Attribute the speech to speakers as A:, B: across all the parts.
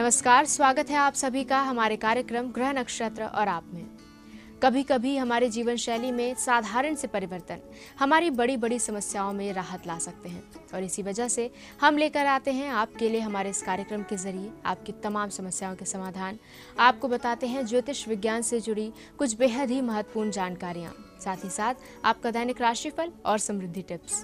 A: नमस्कार, स्वागत है आप सभी का हमारे कार्यक्रम ग्रह नक्षत्र और आप में। कभी कभी हमारे जीवन शैली में साधारण से परिवर्तन हमारी बड़ी बड़ी समस्याओं में राहत ला सकते हैं और इसी वजह से हम लेकर आते हैं आपके लिए हमारे इस कार्यक्रम के जरिए आपकी तमाम समस्याओं के समाधान। आपको बताते हैं ज्योतिष विज्ञान से जुड़ी कुछ बेहद ही महत्वपूर्ण जानकारियाँ, साथ ही साथ आपका दैनिक राशिफल और समृद्धि टिप्स।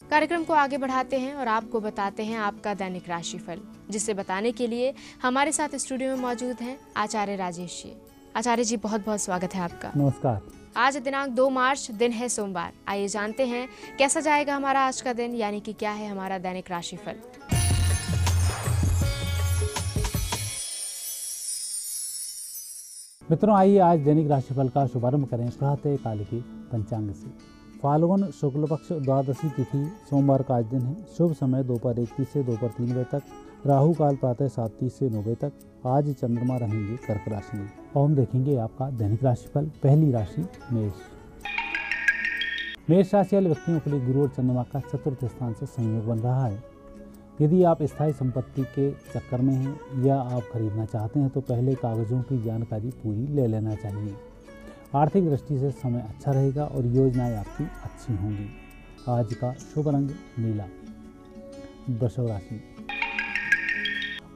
A: कार्यक्रम को आगे बढ़ाते हैं और आपको बताते हैं आपका दैनिक राशिफल, जिसे बताने के लिए हमारे साथ स्टूडियो में मौजूद हैं आचार्य राजेश जी। आचार्य जी, बहुत बहुत स्वागत है आपका।
B: नमस्कार।
A: आज दिनांक 2 मार्च, दिन है सोमवार। आइए जानते हैं कैसा जाएगा हमारा आज का दिन, यानी कि क्या है हमारा दैनिक राशिफल।
B: मित्रों, आइए आज दैनिक राशिफल का शुभारंभ करें प्रातः काल की पंचांग से। फाल्गुन शुक्ल पक्ष द्वादशी तिथि सोमवार का आज दिन है। शुभ समय दोपहर 1:30 से दोपहर 3 बजे तक। राहु काल प्रातः 7:30 से 9 बजे तक। आज चंद्रमा रहेंगे कर्क राशि में। और हम देखेंगे आपका दैनिक राशिफल। पहली राशि मेष। मेष राशि वाले व्यक्तियों के लिए गुरु और चंद्रमा का चतुर्थ स्थान से संयोग बन रहा है। यदि आप स्थायी संपत्ति के चक्कर में हैं या आप खरीदना चाहते हैं तो पहले कागजों की जानकारी पूरी ले लेना चाहिए। आर्थिक दृष्टि से समय अच्छा रहेगा और योजनाएं आपकी अच्छी होंगी। आज का शुभ रंग नीला। वृषभ राशि।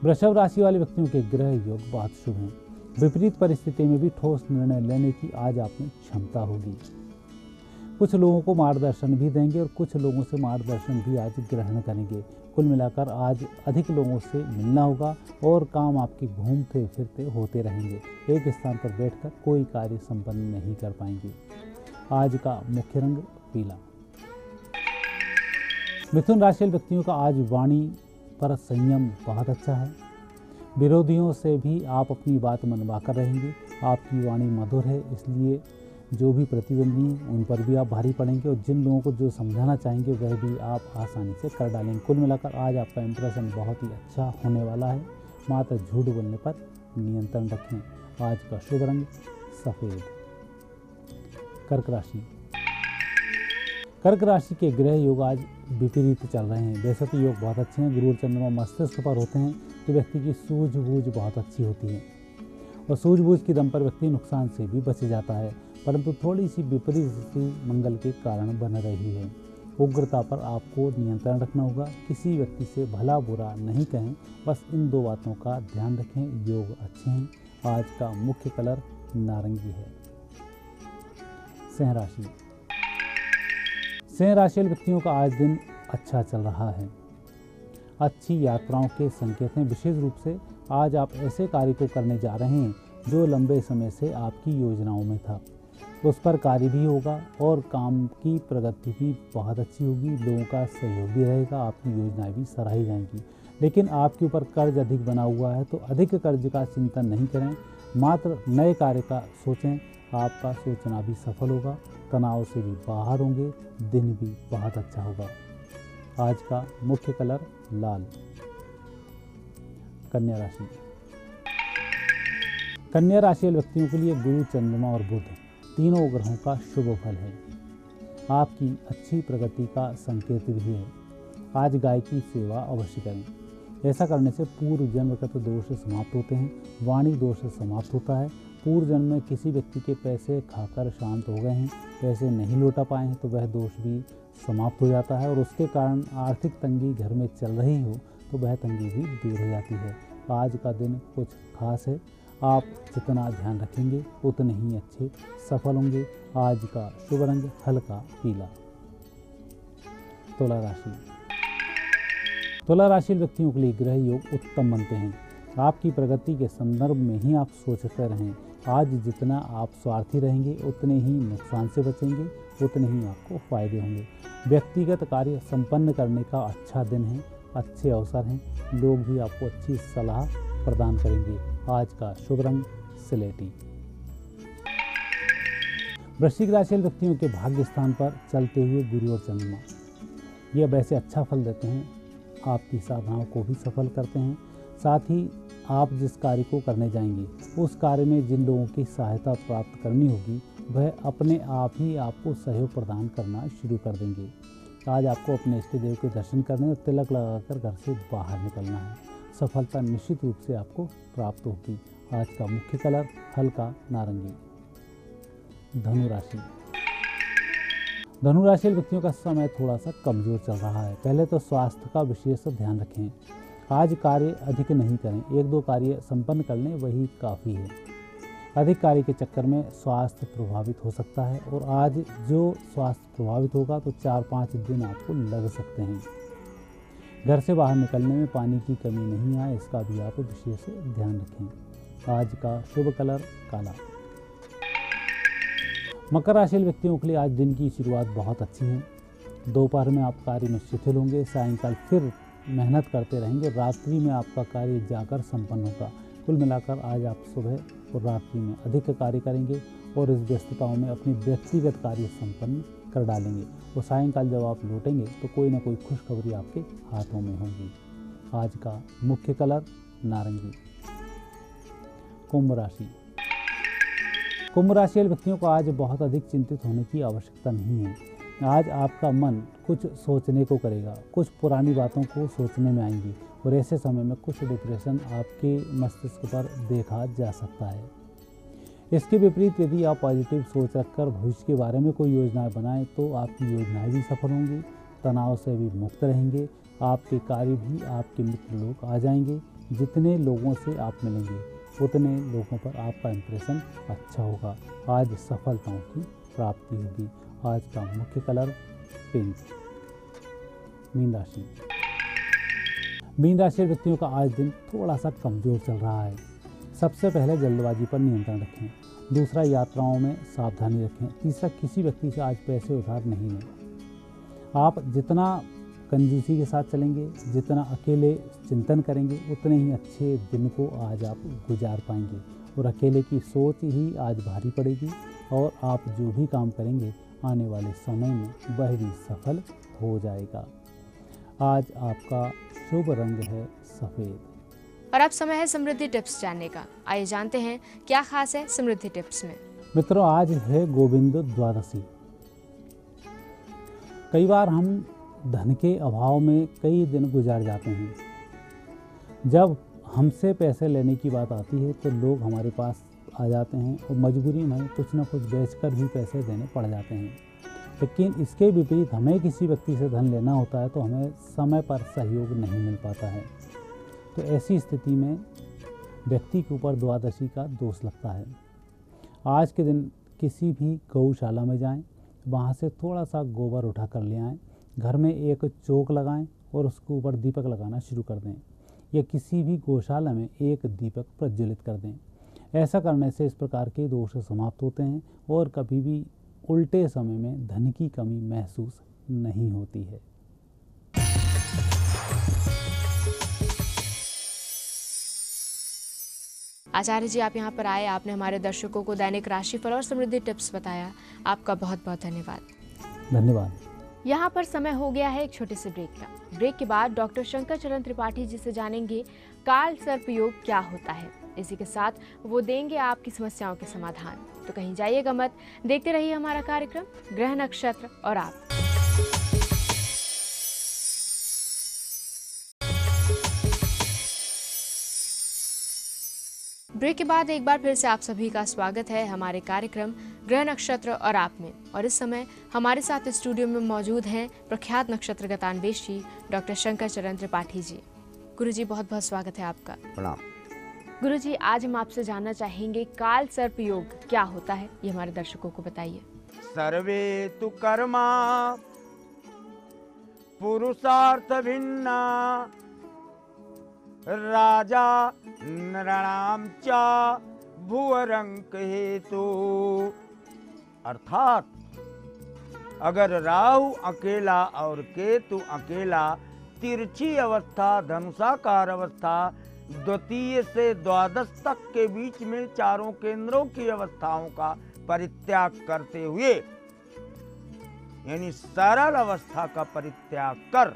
B: वृषभ राशि वाले व्यक्तियों के ग्रह योग बहुत शुभ हैं। विपरीत परिस्थिति में भी ठोस निर्णय लेने की आज आप में क्षमता होगी। कुछ लोगों को मार्गदर्शन भी देंगे और कुछ लोगों से मार्गदर्शन भी आज ग्रहण करेंगे। कुल मिलाकर आज अधिक लोगों से मिलना होगा और काम आपके घूमते फिरते होते रहेंगे। एक स्थान पर बैठकर कोई कार्य संपन्न नहीं कर पाएंगे। आज का मुख्य रंग पीला। मिथुन राशि व्यक्तियों का आज वाणी पर संयम बहुत अच्छा है। विरोधियों से भी आप अपनी बात मनवा कर रहेंगे। आपकी वाणी मधुर है, इसलिए जो भी प्रतिद्वंदी हैं उन पर भी आप भारी पड़ेंगे और जिन लोगों को जो समझाना चाहेंगे वह भी आप आसानी से कर डालेंगे। कुल मिलाकर आज आपका इंप्रेशन बहुत ही अच्छा होने वाला है। मात्र झूठ बोलने पर नियंत्रण रखें। आज का शुभ रंग सफ़ेद। कर्क राशि। कर्क राशि के ग्रह योग आज विपरीत चल रहे हैं। वैसे तो योग बहुत अच्छे हैं। गुरु और चंद्रमा मस्तिष्क पर होते हैं तो व्यक्ति की सूझबूझ बहुत अच्छी होती है और सूझबूझ की दम पर व्यक्ति नुकसान से भी बच जाता है, परंतु थोड़ी सी विपरीत स्थिति मंगल के कारण बन रही है। उग्रता पर आपको नियंत्रण रखना होगा। किसी व्यक्ति से भला बुरा नहीं कहें, बस इन 2 बातों का ध्यान रखें। योग अच्छे हैं। आज का मुख्य कलर नारंगी है। सिंह राशि। सिंह राशि व्यक्तियों का आज दिन अच्छा चल रहा है। अच्छी यात्राओं के संकेत हैं। विशेष रूप से आज आप ऐसे कार्य को करने जा रहे हैं जो लंबे समय से आपकी योजनाओं में था, उस पर कार्य भी होगा और काम की प्रगति भी बहुत अच्छी होगी। लोगों का सहयोग भी रहेगा। आपकी योजनाएं भी सराही जाएंगी। लेकिन आपके ऊपर कर्ज अधिक बना हुआ है तो अधिक कर्ज का चिंतन नहीं करें, मात्र नए कार्य का सोचें। आपका सोचना भी सफल होगा। तनाव से भी बाहर होंगे। दिन भी बहुत अच्छा होगा। आज का मुख्य कलर लाल। कन्या राशि। कन्या राशि वाले व्यक्तियों के लिए गुरु, चंद्रमा और बुध तीनों ग्रहों का शुभ फल है। आपकी अच्छी प्रगति का संकेत भी है। आज गाय की सेवा अवश्य करें। ऐसा करने से पूर्व जन्मगत दोष समाप्त होते हैं। वाणी दोष समाप्त होता है। पूर्व जन्म में किसी व्यक्ति के पैसे खाकर शांत हो गए हैं, पैसे नहीं लौटा पाए हैं तो वह दोष भी समाप्त हो जाता है और उसके कारण आर्थिक तंगी घर में चल रही हो तो वह तंगी भी दूर हो जाती है। आज का दिन कुछ खास है। आप जितना ध्यान रखेंगे उतने ही अच्छे सफल होंगे। आज का शुभ रंग हल्का पीला। तुला राशि। तुला राशि व्यक्तियों के लिए ग्रह योग उत्तम बनते हैं। आपकी प्रगति के संदर्भ में ही आप सोचते रहें। आज जितना आप स्वार्थी रहेंगे उतने ही नुकसान से बचेंगे, उतने ही आपको फायदे होंगे। व्यक्तिगत कार्य संपन्न करने का अच्छा दिन है। अच्छे अवसर हैं। लोग भी आपको अच्छी सलाह प्रदान करेंगे। आज का शुभ रंग स्लेटी। वृश्चिक राशि व्यक्तियों के भाग्य स्थान पर चलते हुए गुरु और चंद्रमा यह वैसे अच्छा फल देते हैं। आपकी साधनाओं को भी सफल करते हैं। साथ ही आप जिस कार्य को करने जाएंगे उस कार्य में जिन लोगों की सहायता प्राप्त करनी होगी वह अपने आप ही आपको सहयोग प्रदान करना शुरू कर देंगे। आज आपको अपने इष्ट देव के दर्शन करने और तिलक लगाकर घर से बाहर निकलना है। सफलता निश्चित रूप से आपको प्राप्त होगी। आज का मुख्य कलर हल्का नारंगी। धनु राशि। धनु राशि व्यक्तियों का समय थोड़ा सा कमजोर चल रहा है। पहले तो स्वास्थ्य का विशेष ध्यान रखें। आज कार्य अधिक नहीं करें, 1-2 कार्य संपन्न कर लें, वही काफ़ी है। अधिक कार्य के चक्कर में स्वास्थ्य प्रभावित हो सकता है और आज जो स्वास्थ्य प्रभावित होगा तो 4-5 दिन आपको लग सकते हैं। घर से बाहर निकलने में पानी की कमी नहीं आए, इसका भी आप विशेष ध्यान रखें। आज का शुभ कलर काला। मकर राशि व्यक्तियों के लिए आज दिन की शुरुआत बहुत अच्छी है। दोपहर में आप कार्य में शिथिल होंगे, सायंकाल फिर मेहनत करते रहेंगे, रात्रि में आपका कार्य जाकर संपन्न होगा। कुल मिलाकर आज आप सुबह और रात्रि में अधिक कार्य करेंगे और इस व्यस्तताओं में अपनी व्यक्तिगत कार्य संपन्न कर डालेंगे और सायंकाल जब आप लौटेंगे तो कोई ना कोई खुशखबरी आपके हाथों में होगी। आज का मुख्य कलर नारंगी। कुंभ राशि। कुंभ राशि वाले व्यक्तियों को आज बहुत अधिक चिंतित होने की आवश्यकता नहीं है। आज आपका मन कुछ सोचने को करेगा, कुछ पुरानी बातों को सोचने में आएंगी और ऐसे समय में कुछ डिप्रेशन आपके मस्तिष्क पर देखा जा सकता है। इसके विपरीत यदि आप पॉजिटिव सोच रखकर भविष्य के बारे में कोई योजनाएं बनाएं तो आपकी योजनाएं भी सफल होंगी, तनाव से भी मुक्त रहेंगे, आपके कार्य भी आपके मित्र लोग आ जाएंगे। जितने लोगों से आप मिलेंगे उतने लोगों पर आपका इंप्रेशन अच्छा होगा। आज सफलताओं की प्राप्ति होगी। आज का मुख्य कलर पिंक। मीन राशि। मीन राशि व्यक्तियों का आज दिन थोड़ा सा कमजोर चल रहा है। सबसे पहले जल्दबाजी पर नियंत्रण रखें। दूसरा, यात्राओं में सावधानी रखें। तीसरा, किसी व्यक्ति से आज पैसे उधार नहीं लें। आप जितना कंजूसी के साथ चलेंगे, जितना अकेले चिंतन करेंगे, उतने ही अच्छे दिन को आज आप गुजार पाएंगे और अकेले की सोच ही आज भारी पड़ेगी और आप जो भी काम करेंगे आने वाले समय में वह भी सफल हो जाएगा। आज आपका शुभ रंग है सफ़ेद।
A: और अब समय है समृद्धि टिप्स जानने का। आइए जानते हैं क्या खास है समृद्धि टिप्स में।
B: मित्रों, आज है गोविंद द्वादशी। कई बार हम धन के अभाव में कई दिन गुजार जाते हैं। जब हमसे पैसे लेने की बात आती है तो लोग हमारे पास आ जाते हैं और मजबूरी में कुछ न कुछ बेचकर भी पैसे देने पड़ जाते हैं। लेकिन इसके विपरीत हमें किसी व्यक्ति से धन लेना होता है तो हमें समय पर सहयोग नहीं मिल पाता है। तो ऐसी स्थिति में व्यक्ति के ऊपर द्वादशी का दोष लगता है। आज के दिन किसी भी गौशाला में जाएं, वहाँ से थोड़ा सा गोबर उठा कर ले आएँ, घर में एक चौक लगाएं और उसके ऊपर दीपक लगाना शुरू कर दें या किसी भी गौशाला में एक दीपक प्रज्वलित कर दें। ऐसा करने से इस प्रकार के दोष समाप्त होते हैं और कभी भी उल्टे समय में धन की कमी महसूस नहीं होती है।
A: आचार्य जी, आप यहाँ पर आए, आपने हमारे दर्शकों को दैनिक राशिफल और समृद्धि टिप्स बताया। आपका बहुत बहुत धन्यवाद।
B: धन्यवाद।
A: यहाँ पर समय हो गया है एक छोटे से ब्रेक का। ब्रेक के बाद डॉक्टर शंकर चरण त्रिपाठी जी से जानेंगे काल सर्प योग क्या होता है। इसी के साथ वो देंगे आपकी समस्याओं के समाधान। तो कहीं जाइएगा मत, देखते रहिए हमारा कार्यक्रम ग्रह नक्षत्र और आप। ब्रेक के बाद एक बार फिर से आप सभी का स्वागत है हमारे कार्यक्रम ग्रह नक्षत्र और आप में। और इस समय हमारे साथ स्टूडियो में मौजूद हैं प्रख्यात नक्षत्र गतान्वेश जी डॉक्टर शंकर चरण त्रिपाठी जी। गुरुजी, बहुत बहुत स्वागत है आपका।
C: प्रणाम।
A: गुरुजी, आज हम आपसे जानना चाहेंगे काल सर्प योग क्या होता है, ये हमारे दर्शकों को बताइए।
C: सर्वे तु कर्मा पुरुषार्थ भिन्ना राजा नृणाम च भुवरंक हेतु। अर्थात अगर राहु अकेला और केतु अकेला, तिरछी अवस्था धनुषाकार अवस्था, द्वितीय से द्वादश तक के बीच में चारों केंद्रों की अवस्थाओं का परित्याग करते हुए, यानी सरल अवस्था का परित्याग कर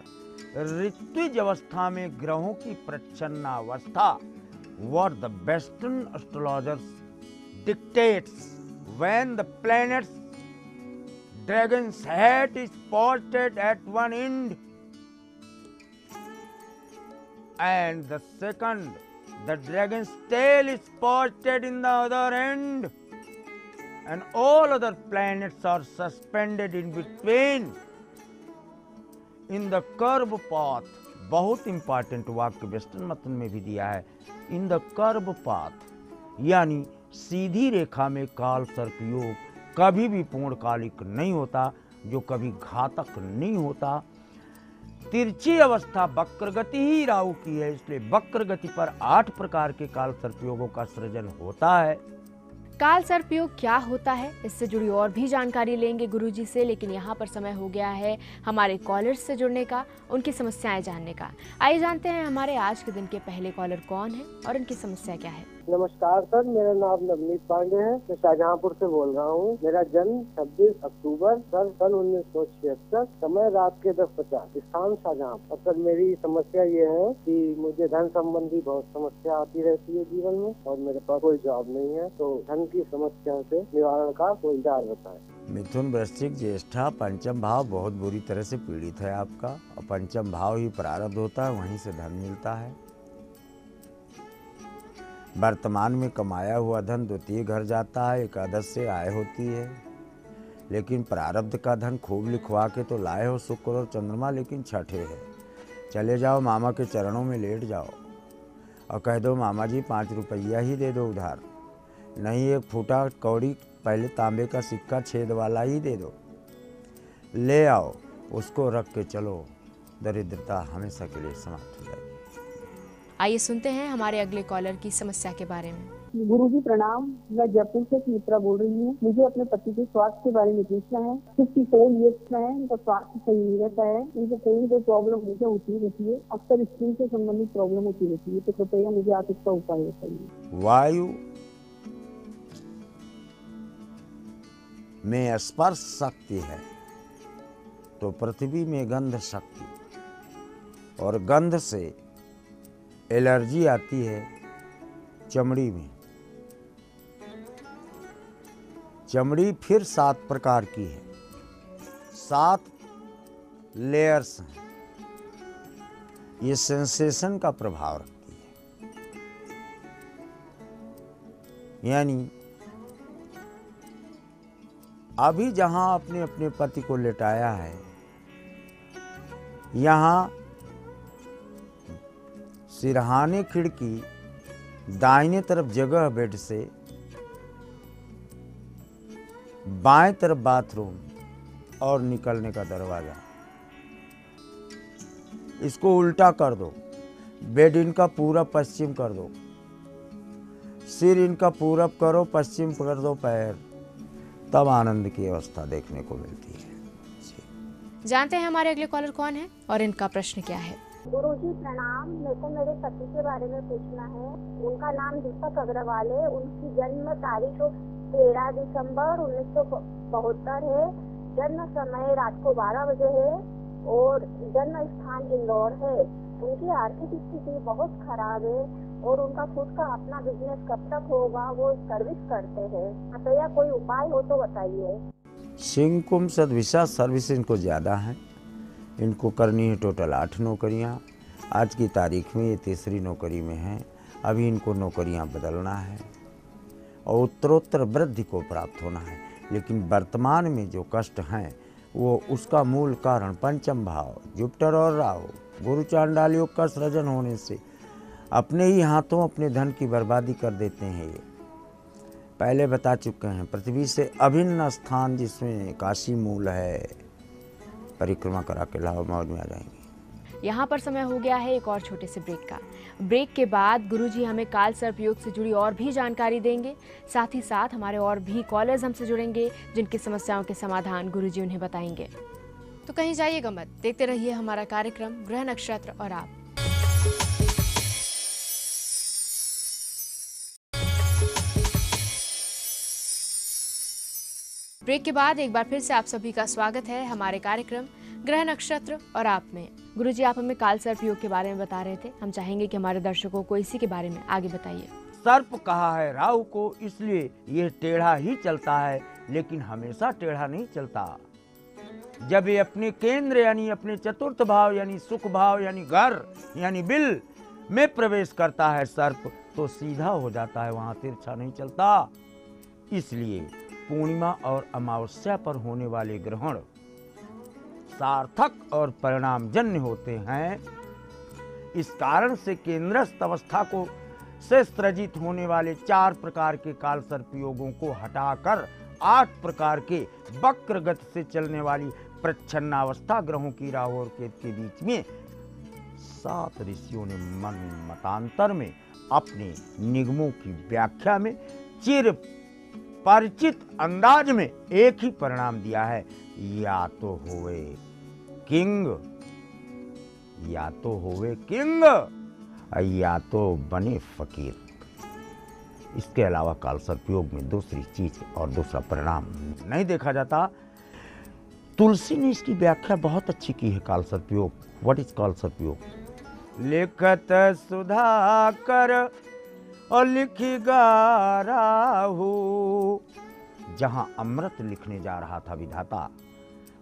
C: ऋत्विज अवस्था में ग्रहों की प्रच्छन्नावस्था, what the Western astrologers dictates when the planets dragon's head is posted at one end, and the second, the dragon's tail is posted in the other end, and all other planets are suspended in between. In the curve path, बहुत important वाक्य western मतन में भी दिया है, in the curve path यानी सीधी रेखा में काल सर्प योग कभी भी पूर्णकालिक नहीं होता, जो कभी घातक नहीं होता। तिरछी अवस्था वक्र गति ही राहु की है, इसलिए वक्र गति पर 8 प्रकार के काल सर्प योगों का सृजन होता है।
A: काल सर्प योग क्या होता है, इससे जुड़ी और भी जानकारी लेंगे गुरुजी से, लेकिन यहाँ पर समय हो गया है हमारे कॉलर्स से जुड़ने का, उनकी समस्याएं जानने का। आइए जानते हैं हमारे आज के दिन के पहले कॉलर कौन है और उनकी समस्या क्या है।
D: नमस्कार सर, मेरा नाम नवनीत पांडे है, मैं शाहजहांपुर से बोल रहा हूँ। मेरा जन्म 26 अक्टूबर सन 1976, समय रात के 10:50, स्थान शाहजहांपुर। सर मेरी समस्या ये है कि मुझे धन संबंधी बहुत समस्या आती रहती है जीवन में, और मेरे पास कोई जॉब नहीं है, तो धन की समस्या से निवारण का कोई उपाय बताएं।
C: मिथुन, वृश्चिक, ज्येष्ठा, पंचम भाव बहुत बुरी तरह से पीड़ित है आपका, और पंचम भाव ही प्रारब्ध होता है, वहीं से धन मिलता है। वर्तमान में कमाया हुआ धन द्वितीय घर जाता है, एकादश से आय होती है, लेकिन प्रारब्ध का धन खूब लिखवा के तो लाए हो शुक्र और चंद्रमा, लेकिन छठे है। चले जाओ मामा के चरणों में लेट जाओ और कह दो मामा जी 5 रुपया ही दे दो उधार, नहीं 1 फूटा कौड़ी पहले तांबे का सिक्का छेद वाला ही दे दो, ले आओ, उसको रख के चलो, दरिद्रता हमेशा के लिए समाप्त हो जाएगी।
A: आइए सुनते हैं हमारे अगले कॉलर की समस्या के बारे में।
E: गुरुजी प्रणाम, मैं जयपुर से मित्रा बोल रही हूँ। मुझे अपने पति के स्वास्थ्य के बारे में पूछना है। 54 ईयर्स का है, उनका स्वास्थ्य सही नहीं रहता है, उनको कोई ना कोई प्रॉब्लम मुझे होती रहती है, अक्सर स्किन से संबंधित प्रॉब्लम होती रहती है, तो कृपया मुझे आप इसका उपाय बताइए।
C: वायु में स्पर्श शक्ति है तो पृथ्वी में गंध शक्ति, और गंध से एलर्जी आती है चमड़ी में। चमड़ी फिर 7 प्रकार की है, 7 लेयर्स हैं, ये सेंसेशन का प्रभाव रखती है। यानी अभी जहां आपने अपने पति को लेटाया है, यहाँ सिरहाने खिड़की, दाहिने तरफ जगह बेड से, बाएं तरफ बाथरूम और निकलने का दरवाजा, इसको उल्टा कर दो। बेड इनका पूरब पश्चिम कर दो, सिर इनका पूरब करो, पश्चिम कर दो पैर, तब आनंद की अवस्था देखने को मिलती है।
A: जानते हैं हमारे अगले कॉलर कौन है और इनका प्रश्न क्या है।
F: गुरुजी प्रणाम, मेरे को मेरे पति के बारे में पूछना है। उनका नाम दीपक अग्रवाल है, उनकी जन्म तारीख 13 दिसंबर 1972 है, जन्म समय रात को 12 बजे है, और जन्म स्थान इंदौर है। उनकी आर्थिक स्थिति बहुत खराब है, और उनका खुद का अपना बिजनेस कब तक होगा, वो सर्विस करते हैं, कृपया कोई उपाय हो तो बताइए।
C: सिंह कुंभ सदविशा सर्विस इनको ज़्यादा है, इनको करनी है टोटल 8 नौकरियां। आज की तारीख में ये 3री नौकरी में हैं, अभी इनको नौकरियां बदलना है और उत्तरोत्तर वृद्धि को प्राप्त होना है। लेकिन वर्तमान में जो कष्ट हैं वो उसका मूल कारण पंचम भाव, जुपिटर और राहु, गुरु चांडाल योग का सृजन होने से अपने ही हाथों अपने धन की बर्बादी कर देते हैं। ये पहले बता चुके हैं, पृथ्वी से अभिन्न स्थान जिसमें काशी मूल है, परिक्रमा करा के लाओ, मौज में आ जाएंगे।
A: यहाँ पर समय हो गया है एक और छोटे से ब्रेक का। ब्रेक के बाद गुरुजी हमें काल सर्प योग से जुड़ी और भी जानकारी देंगे, साथ ही साथ हमारे और भी कॉलर्स हमसे जुड़ेंगे जिनकी समस्याओं के समाधान गुरुजी उन्हें बताएंगे। तो कहीं जाइएगा मत, देखते रहिए हमारा कार्यक्रम ग्रह नक्षत्र और आप। ब्रेक के बाद एक बार फिर से आप सभी का स्वागत है हमारे कार्यक्रम ग्रह नक्षत्र और आप में। गुरुजी आप हमें काल सर्प योग के बारे में बता रहे थे, हम चाहेंगे कि हमारे दर्शकों को इसी के बारे में आगे बताइए।
C: सर्प कहा है राहु को, इसलिए ये टेढ़ा ही चलता है, लेकिन हमेशा टेढ़ा नहीं चलता। जब ये अपने केंद्र यानी अपने चतुर्थ भाव यानी सुख भाव यानी घर यानी बिल में प्रवेश करता है सर्प, तो सीधा हो जाता है, वहां तिरछा नहीं चलता। इसलिए पूर्णिमा और अमावस्या पर होने वाले ग्रहण सार्थक और परिणामजन्य होते हैं। इस कारण से केंद्रस्थ अवस्था को से सृजित होने वाले 4 प्रकार के काल सर्प योगों को हटाकर 8 प्रकार के वक्र गति से चलने वाली प्रच्छन्नावस्था ग्रहों की राहु और केतु के बीच में 7 ऋषियों ने मतांतर में अपने निगमों की व्याख्या में चिर परिचित अंदाज में एक ही परिणाम दिया है, या तो होवे किंग, या तो होवे किंग, या तो बने फकीर। इसके अलावा काल सर्प योग में दूसरी चीज और दूसरा परिणाम नहीं देखा जाता। तुलसी ने इसकी व्याख्या बहुत अच्छी की है काल सर्प योग। व्हाट इज काल सर्प योग? लिखत सुधाकर और लिखी गा राहु। जहां अमृत लिखने जा रहा था विधाता,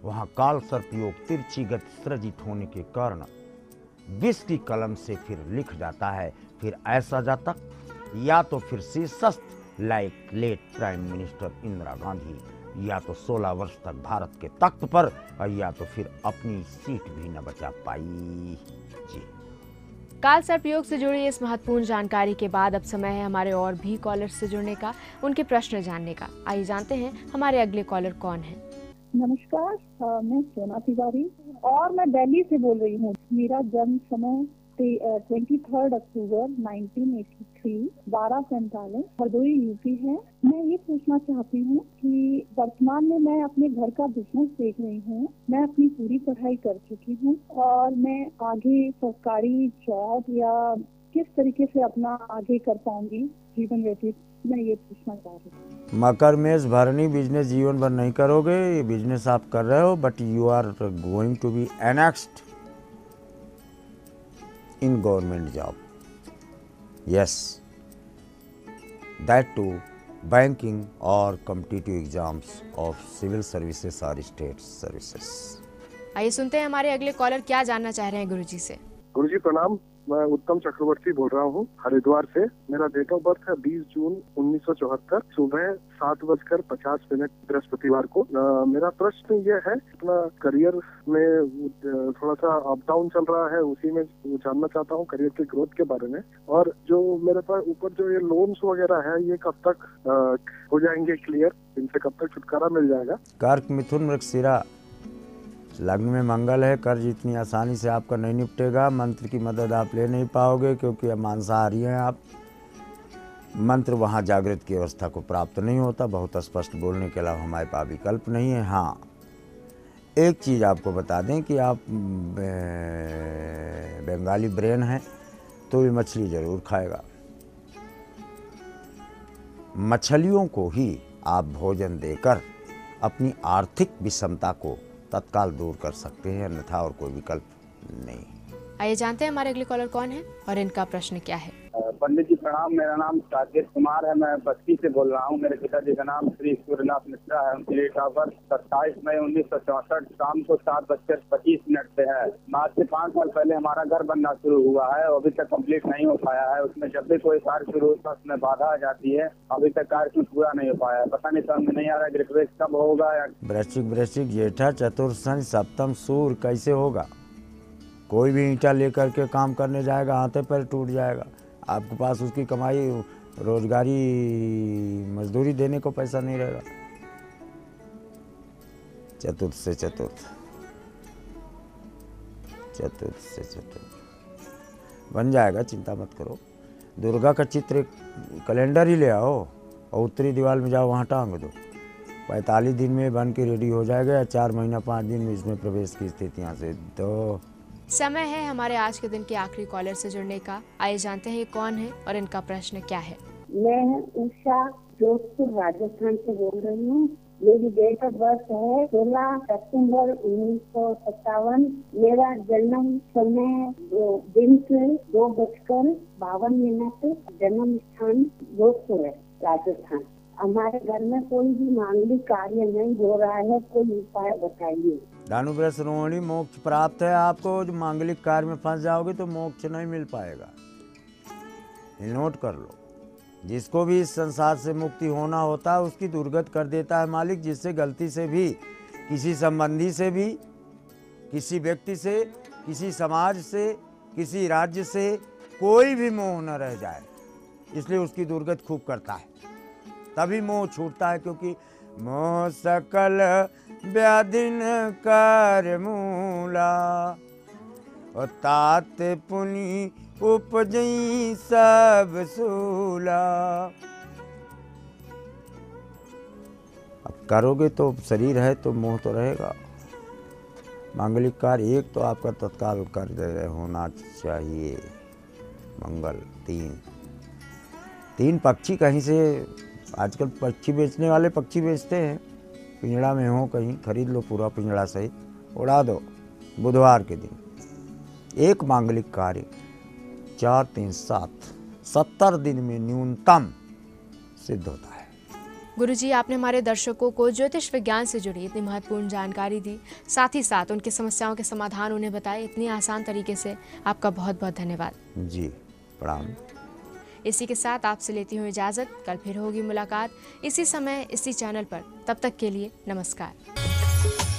C: वहां काल सर्प योग तिरछी गति सृजित होने के कारण विष की कलम से फिर लिख जाता है। फिर ऐसा जातक या तो फिर शीर्षस्थ like late prime minister Indira Gandhi, या तो 16 वर्ष तक भारत के तख्त पर, और या तो फिर अपनी सीट भी न बचा पाई। जी,
A: काल सर्प योग से जुड़ी इस महत्वपूर्ण जानकारी के बाद अब समय है हमारे और भी कॉलर से जुड़ने का, उनके प्रश्न जानने का। आइए जानते हैं हमारे अगले कॉलर कौन है।
E: नमस्कार, मैं सोना तिवारी और मैं दिल्ली से बोल रही हूँ। मेरा जन्म समय 23 अक्टूबर 1983 12:45 हरदोई यूपी है। मैं ये पूछना चाहती हूँ कि वर्तमान में मैं अपने घर का बिजनेस देख रही हूँ। मैं अपनी पूरी पढ़ाई कर चुकी हूँ और मैं आगे सरकारी जॉब या किस तरीके से अपना आगे कर पाऊंगी जीवन व्यतीत, मैं ये पूछना चाह रही हूँ।
C: मकर मेष भरणी बिजनेस जीवन भर नहीं करोगे। ये बिजनेस आप कर रहे हो, but you are going to be annexed in government job. Yes, that too banking or competitive exams of civil services or state services.
A: आइए सुनते हैं हमारे अगले कॉलर क्या जानना चाह रहे हैं गुरुजी से।
G: गुरुजी प्रणाम, मैं उत्तम चक्रवर्ती बोल रहा हूँ हरिद्वार से। मेरा डेट ऑफ बर्थ है 20 जून 1974 सुबह 7:50 बृहस्पतिवार को। मेरा प्रश्न ये है, अपना करियर में थोड़ा सा अप डाउन चल रहा है, उसी में जानना चाहता हूँ करियर के ग्रोथ के बारे में। और जो मेरे पास ऊपर जो ये लोन्स वगैरह है, ये कब तक हो जाएंगे क्लियर, इनसे कब तक छुटकारा मिल जाएगा?
C: कर्क मिथुन मृगशिरा लग्न में मंगल है। कर्ज इतनी आसानी से आपका नहीं निपटेगा। मंत्र की मदद आप ले नहीं पाओगे क्योंकि मांसाहारी हैं आप। मंत्र वहाँ जागृत की अवस्था को प्राप्त नहीं होता। बहुत स्पष्ट बोलने के अलावा हमारे पास विकल्प नहीं है। हाँ, एक चीज़ आपको बता दें कि आप बंगाली ब्रेन हैं तो ये मछली ज़रूर खाएगा। मछलियों को ही आप भोजन देकर अपनी आर्थिक विषमता को तत्काल दूर कर सकते हैं, अन्यथा और कोई विकल्प नहीं।
A: आइए जानते हैं हमारे अगले कॉलर कौन है और इनका प्रश्न क्या है।
H: पंडित जी प्रणाम, मेरा नाम साकेत कुमार है। मैं बस्ती से बोल रहा हूँ। मेरे पिताजी का नाम श्री सूर्यनाथ मिश्रा है। उनकी डेट ऑफ बर्थ 27 मई 1964 शाम को 7:25 पे है। आज से 5 साल पहले हमारा घर बनना शुरू हुआ है, अभी तक कंप्लीट नहीं हो पाया है। उसमें जब भी कोई कार्य शुरू होता है उसमें बाधा आ जाती है। अभी तक कार्य पूरा नहीं हो पाया है। पता नहीं समझ नहीं आ रहा है रिक्वेस्ट कब होगा।
C: वृश्चिक जेठा चतुर्थ शनि सप्तम सूर्य, कैसे होगा? कोई भी ईंटा लेकर के काम करने जाएगा, हाथे पैर टूट जाएगा। आपके पास उसकी कमाई, रोजगारी, मजदूरी देने को पैसा नहीं रहेगा। चतुर्थ से चतुर्थ बन जाएगा, चिंता मत करो। दुर्गा का चित्र एक कैलेंडर ही ले आओ और उत्तरी दीवार में जाओ, वहाँ टांग दो। 45 दिन में बन के रेडी हो जाएगा, या 4 महीना 5 दिन में इसमें प्रवेश की स्थितियाँ से दो।
A: समय है हमारे आज के दिन के आखिरी कॉलर से जुड़ने का। आइए जानते हैं ये कौन है और इनका प्रश्न क्या है।
E: मैं उषा जोधपुर राजस्थान से बोल रही हूँ। मेरी डेट ऑफ बर्थ है 16 सितंबर 1957। मेरा जन्म समय दिन से 2:52 जन्म स्थान जोधपुर है, राजस्थान। हमारे घर में कोई भी मांगलिक कार्य नहीं हो रहा है, कोई उपाय बताइए।
C: धनुवृष रोहिणी मोक्ष प्राप्त है आपको। जो मांगलिक कार्य में फंस जाओगे तो मोक्ष नहीं मिल पाएगा, ये नोट कर लो। जिसको भी इस संसार से मुक्ति होना होता है उसकी दुर्गत कर देता है मालिक, जिससे गलती से भी किसी संबंधी से भी, किसी व्यक्ति से, किसी समाज से, किसी राज्य से कोई भी मोह न रह जाए, इसलिए उसकी दुर्गत खूब करता है, तभी मोह छूटता है। क्योंकि मोह सकल व्याधिन कर मूला, और तात पुनि उपजई सब सूला। अब करोगे तो शरीर है तो मोह तो रहेगा। मांगलिक कार्य एक तो आपका तत्काल कर होना चाहिए। मंगल तीन पक्षी कहीं से, आजकल पक्षी बेचने वाले पक्षी बेचते हैं, पिंजड़ा में हो कहीं खरीद लो पूरा पिंजड़ा सहित, उड़ा दो बुधवार के दिन। एक मांगलिक कार्य 4, 3, 7 70 दिन में न्यूनतम सिद्ध होता है।
A: गुरुजी, आपने हमारे दर्शकों को ज्योतिष विज्ञान से जुड़ी इतनी महत्वपूर्ण जानकारी दी, साथ ही साथ उनकी समस्याओं के समाधान उन्हें बताए इतनी आसान तरीके से। आपका बहुत बहुत धन्यवाद।
C: जी प्रणाम।
A: इसी के साथ आपसे लेती हूँ इजाज़त। कल फिर होगी मुलाकात इसी समय इसी चैनल पर। तब तक के लिए नमस्कार।